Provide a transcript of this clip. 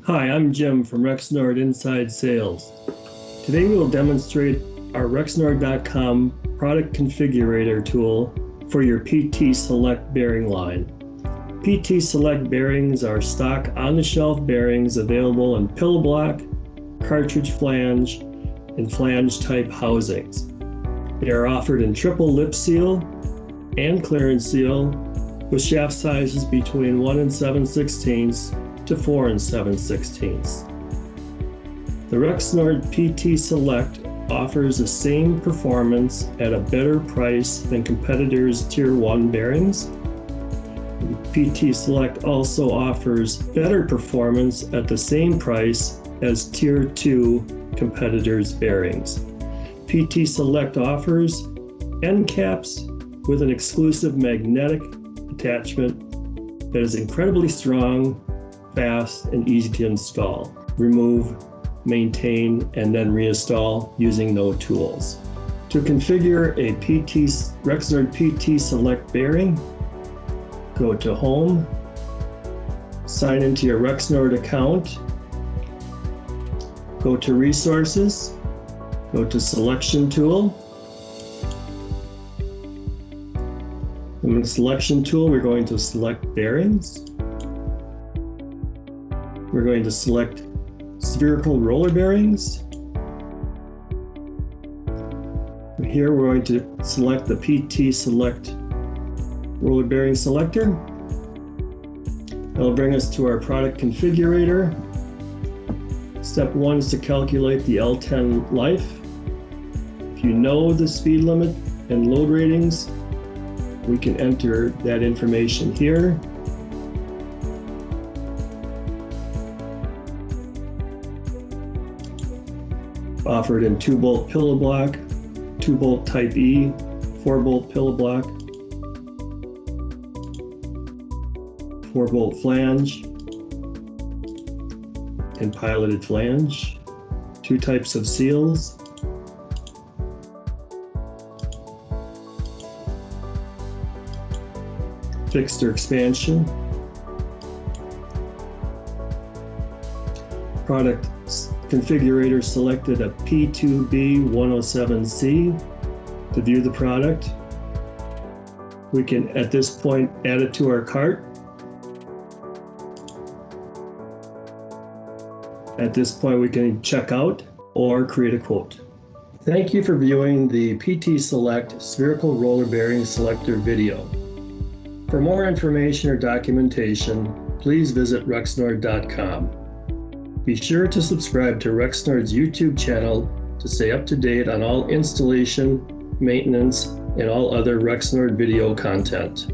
Hi, I'm Jim from Rexnord Inside Sales. Today we will demonstrate our Rexnord.com product configurator tool for your PT Select bearing line. PT Select bearings are stock on-the-shelf bearings available in pillow block, cartridge flange, and flange type housings. They are offered in triple lip seal and clearance seal with shaft sizes between 1 7/16 to 4 7/16. The Rexnord PT Select offers the same performance at a better price than competitors' Tier 1 bearings. The PT Select also offers better performance at the same price as Tier 2 competitors' bearings. PT Select offers end caps with an exclusive magnetic attachment that is incredibly strong, fast, and easy to install, remove, maintain, and then reinstall using no tools. To configure a Rexnord PT Select bearing, go to Home, sign into your Rexnord account, go to Resources, go to Selection Tool. In the Selection Tool, we're going to select Bearings. We're going to select spherical roller bearings. Here we're going to select the PT Select roller bearing selector. That'll bring us to our product configurator. Step 1 is to calculate the L10 life. If you know the speed limit and load ratings, we can enter that information here. Offered in 2-bolt pillow block, 2-bolt type E, 4-bolt pillow block, 4-bolt flange, and piloted flange, 2 types of seals, fixed or expansion, product configurator selected a P2B107C to view the product. We can, at this point, add it to our cart. At this point, we can check out or create a quote. Thank you for viewing the PT Select Spherical Roller Bearing Selector video. For more information or documentation, please visit Rexnord.com. Be sure to subscribe to Rexnord's YouTube channel to stay up to date on all installation, maintenance, and all other Rexnord video content.